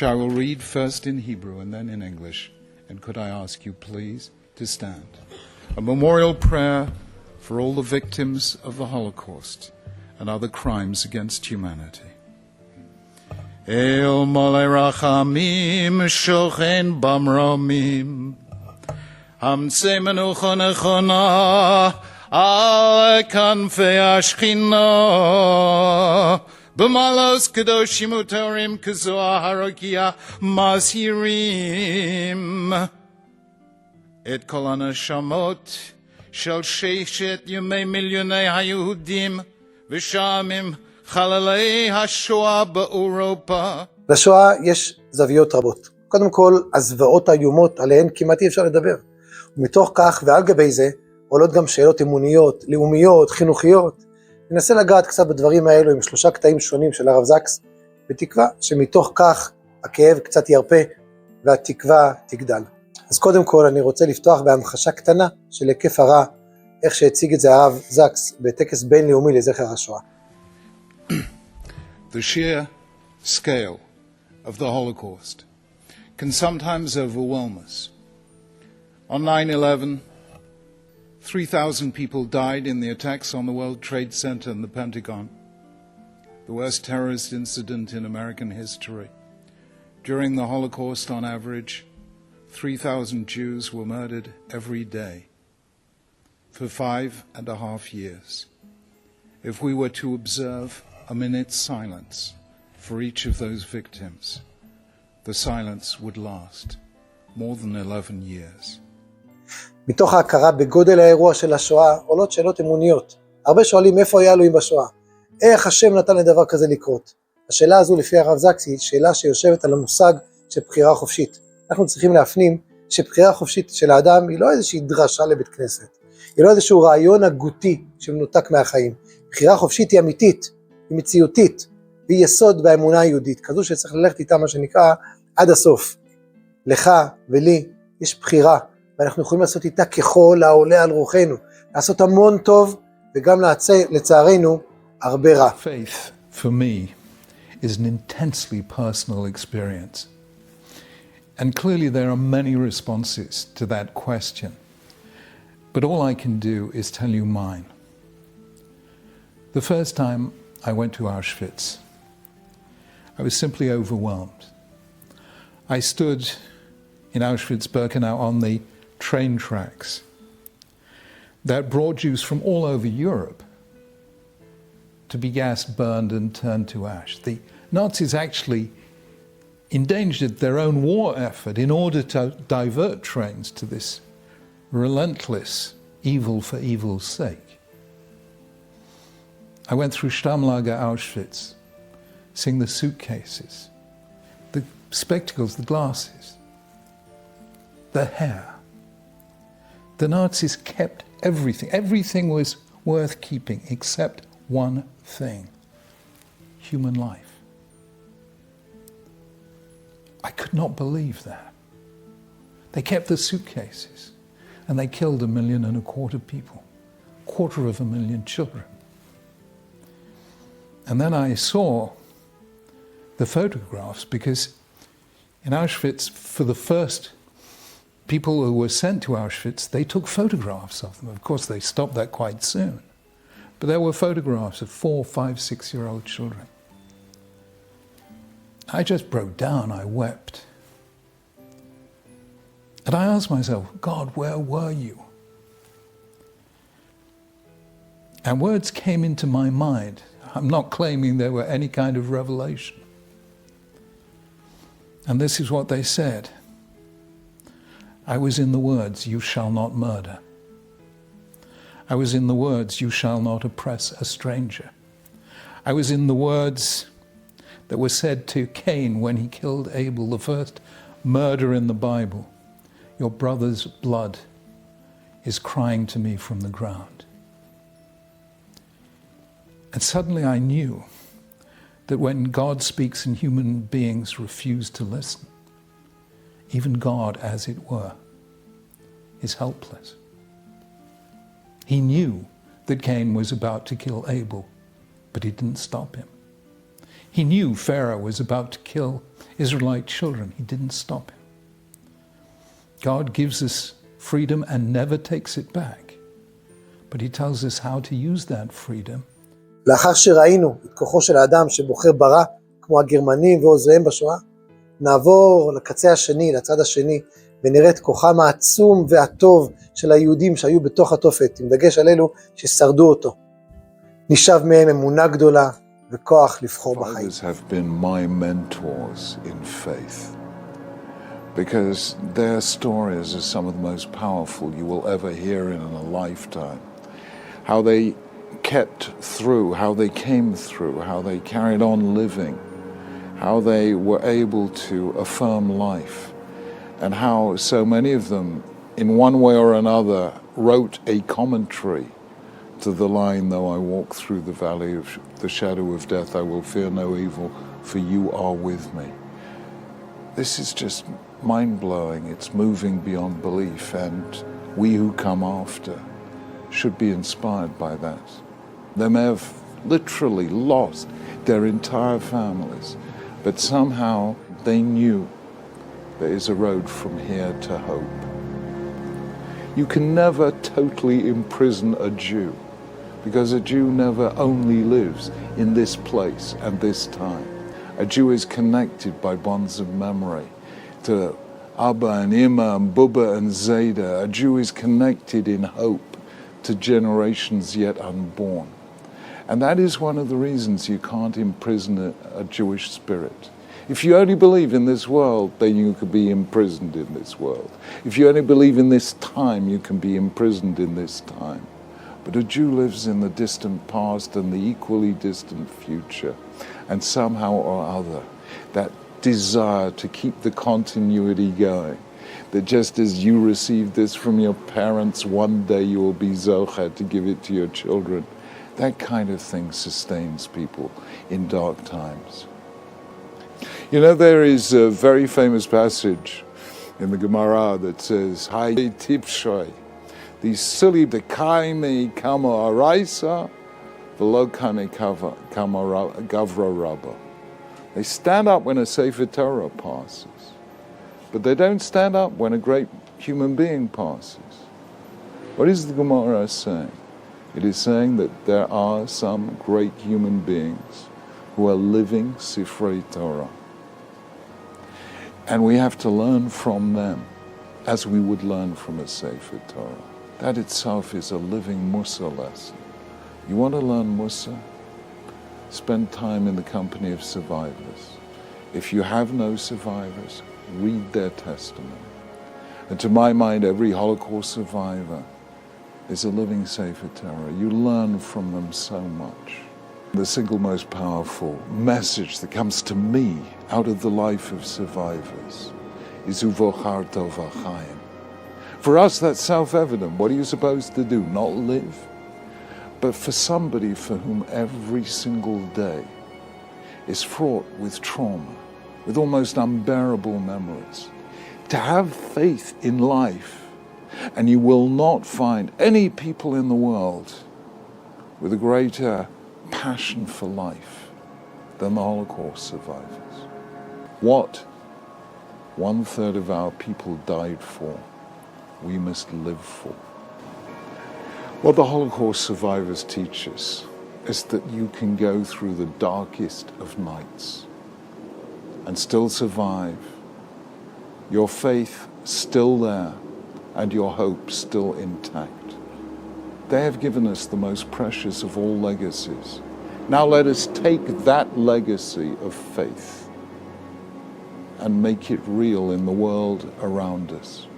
which I will read first in Hebrew and then in English. And could I ask you please to stand? A memorial prayer for all the victims of the Holocaust and other crimes against humanity. El mole rachamim shochen bamramim Hamtze menucha nechona al kanfei ashchina B'malos kedoshim utorim k'zoa harokia mazhirim Et kol hanashamot shel sheishet yemei milyonei haYehudim v'shamim chalalei השואה באירופה. לשואה יש זוויות רבות. קודם כל, הזוועות האיומות עליהן כמעט אי אפשר לדבר. ומתוך כך ועל גבי זה עולות גם שאלות אמוניות, לאומיות, חינוכיות. ננסה לגעת קצת בדברים האלו עם 3 קטעים שונים של מבזקס, בתקווה שמתוך כך הכאב קצת ירפה והתקווה תגדל. אז קודם כל אני רוצה לפתוח בהמחשה קטנה של היקף הרע, איך שהציג את זה הרב זקס בטקס בינלאומי לזכר השואה. The sheer scale of the Holocaust can sometimes overwhelm us. On 9/11, 3,000 people died in the attacks on the World Trade Center and the Pentagon, the worst terrorist incident in American history. During the Holocaust, on average, 3,000 Jews were murdered every day for 5.5 years. If we were to observe a minute's silence for each of those victims, the silence would last more than 11 years. מתוך ההכרה בגודל האירוע של השואה עולות שאלות אמוניות. הרבה שואלים איפה היה אלוהים בשואה? איך השם נתן לדבר כזה לקרות? השאלה הזו לפי הרב זקס היא שאלה שיושבת על המושג של בחירה חופשית. אנחנו צריכים להפנים שבחירה חופשית של האדם היא לא איזושהי דרשה לבית כנסת. היא לא איזשהו רעיון הגותי שמנותק מהחיים. בחירה חופשית היא אמיתית, היא מציאותית, והיא יסוד באמונה היהודית, כזו שצריך ללכת איתה מה שנקרא עד הסוף. לך ולי יש בחירה, ואנחנו יכולים לעשות איתה ככל העולה על רוחנו, לעשות המון טוב, וגם לצערנו הרבה רע. Faith, for me, is an intensely personal experience. And clearly there are many responses to that question. But all I can do is tell you mine. The first time I went to Auschwitz, I was simply overwhelmed. I stood in Auschwitz-Birkenau on the train tracks that brought Jews from all over Europe to be gassed, burned, and turned to ash. The Nazis actually endangered their own war effort in order to divert trains to this relentless evil for evil's sake. I went through Stammlager Auschwitz, seeing the suitcases, the spectacles, the glasses, the hair. The Nazis kept everything. Everything was worth keeping except one thing: human life. I could not believe that. They kept the suitcases and they killed 1.25 million people, 250,000 children. And then I saw the photographs, because in Auschwitz, for the first people who were sent to Auschwitz, they took photographs of them. Of course, they stopped that quite soon. But there were photographs of 4, 5, 6-year-old children. I just broke down, I wept. And I asked myself, God, where were you? And words came into my mind. I'm not claiming they were any kind of revelation. And this is what they said. I was in the words, you shall not murder. I was in the words, you shall not oppress a stranger. I was in the words that were said to Cain when he killed Abel, the first murder in the Bible. Your brother's blood is crying to me from the ground. And suddenly I knew that when God speaks and human beings refuse to listen, even God, as it were, is helpless. He knew that Cain was about to kill Abel, but he didn't stop him. He knew Pharaoh was about to kill Israelite children. He didn't stop him. God gives us freedom and never takes it back. But he tells us how to use that freedom. לאחר שראינו את כוחו של האדם שבוחר ברע, כמו הגרמנים ועוזריהם בשואה, נעבור לקצה השני, לצד השני, ונראה את כוחם העצום והטוב של היהודים שהיו בתוך התופת, עם דגש על אלו ששרדו אותו. נשאב מהם אמונה גדולה וכוח לבחור בחיים. Fathers have been my mentors in faith, because their stories are some of the most powerful you will ever hear in a lifetime. How they kept through, how they came through, how they carried on living, how they were able to affirm life, and how so many of them, in one way or another, wrote a commentary to the line, though I walk through the valley of the shadow of death, I will fear no evil, for you are with me. This is just mind-blowing. It's moving beyond belief, and we who come after should be inspired by that. They may have literally lost their entire families, but somehow they knew there is a road from here to hope. You can never totally imprison a Jew, because a Jew never only lives in this place and this time. A Jew is connected by bonds of memory to Abba and Ima and Bubba and Zayda. A Jew is connected in hope to generations yet unborn. And that is one of the reasons you can't imprison a Jewish spirit. If you only believe in this world, then you could be imprisoned in this world. If you only believe in this time, you can be imprisoned in this time. But a Jew lives in the distant past and the equally distant future. And somehow or other, that desire to keep the continuity going, that just as you received this from your parents, one day you will be zocher to give it to your children. That kind of thing sustains people in dark times. You know, there is a very famous passage in the Gemara that says, Hai tipshoy, these silly dekaime kama araisa, velo kane kama gavra rabba. They stand up when a Sefer Torah passes, but they don't stand up when a great human being passes. What is the Gemara saying? It is saying that there are some great human beings who are living Sifrei Torah. And we have to learn from them as we would learn from a Sefer Torah. That itself is a living Musa lesson. You want to learn Musa? Spend time in the company of survivors. If you have no survivors, read their testimony. And to my mind, every Holocaust survivor is a living Sefer Torah. You learn from them so much. The single most powerful message that comes to me out of the life of survivors is Uvocharto v'chaim. For us, that's self-evident. What are you supposed to do? Not live? But for somebody for whom every single day is fraught with trauma, with almost unbearable memories, to have faith in life, and you will not find any people in the world with a greater passion for life than the Holocaust survivors. What 1/3 of our people died for, we must live for. What the Holocaust survivors teach us is that you can go through the darkest of nights and still survive, your faith still there, and your hope still intact. They have given us the most precious of all legacies. Now let us take that legacy of faith and make it real in the world around us.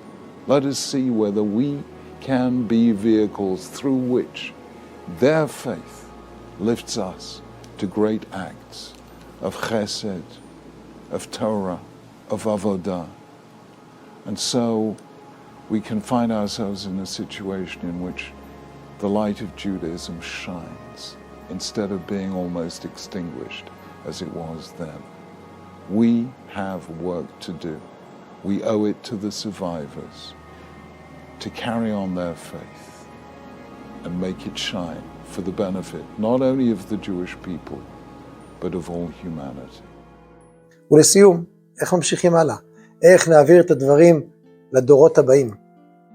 Let us see whether we can be vehicles through which their faith lifts us to great acts of chesed, of Torah, of avodah. And so we can find ourselves in a situation in which the light of Judaism shines instead of being almost extinguished as it was then. We have work to do. We owe it to the survivors to carry on their faith and make it shine for the benefit not only of the Jewish people, but of all humanity. ולסיום, איך ממשיכים הלאה? איך נעביר את הדברים לדורות הבאים?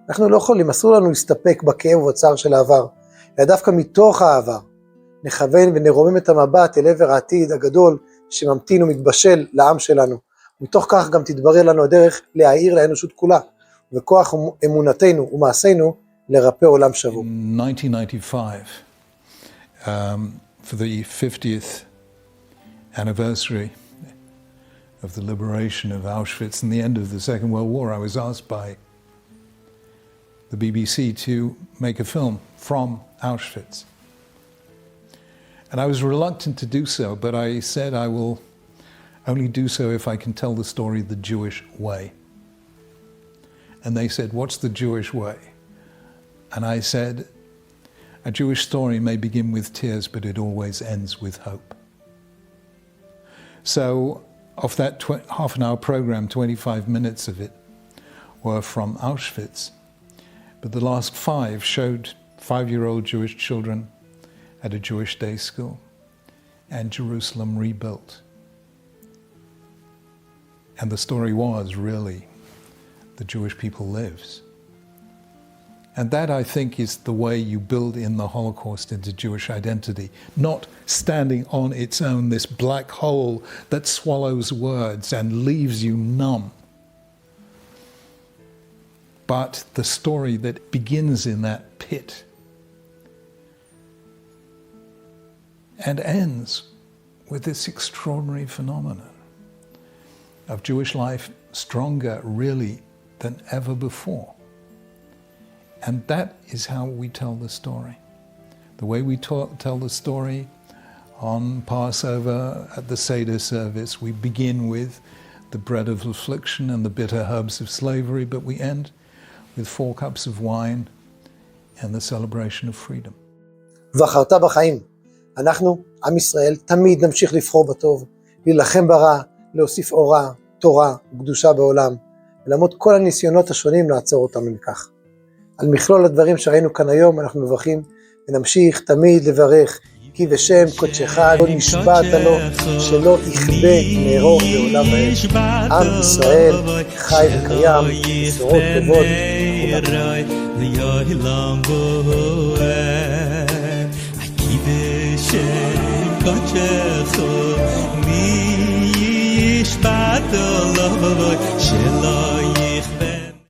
אנחנו לא יכולים, אסור לנו להסתפק בכאב ובצער של העבר, אלא דווקא מתוך העבר, נכוון ונרומם את המבט אל עבר העתיד הגדול שממתין ומתבשל לעם שלנו. מתוך כך גם תתברר לנו הדרך להעיר לאנושות כולה, וכוח אמונתנו ומעשינו לרפא עולם שבור. In 1995, for the 50th anniversary of the liberation of Auschwitz and the end of the Second World War, I was asked by the BBC to make a film from Auschwitz. And I was reluctant to do so, but I said I will only do so if I can tell the story the Jewish way. And they said, what's the Jewish way? And I said, a Jewish story may begin with tears, but it always ends with hope. So of that half an hour program, 25 minutes of it were from Auschwitz. But the last 5 showed 5-year-old Jewish children at a Jewish day school and Jerusalem rebuilt. And the story was really the Jewish people lives. And that, I think, is the way you build in the Holocaust into Jewish identity, not standing on its own, this black hole that swallows words and leaves you numb. But the story that begins in that pit and ends with this extraordinary phenomenon of Jewish life stronger really than ever before. And that is how we tell the story. The way we tell the story on Passover at the Seder service, we begin with the bread of affliction and the bitter herbs of slavery, but we end with 4 cups of wine and the celebration of freedom. ובחרת בחיים. אנחנו, עם ישראל, תמיד נמשיך לבחור בטוב, להילחם ברע, להוסיף אורה, תורה וקדושה בעולם, ולעמוד כל הניסיונות השונים לעצור אותם מכך. על מכלול הדברים שראינו כאן היום אנחנו מברכים ונמשיך תמיד לברך, כי בשם קודשך לא נשבעת לו, שלא יכבה נארו לעולם ועד. עם ישראל חי וקיים, בשורות טובות וכולם.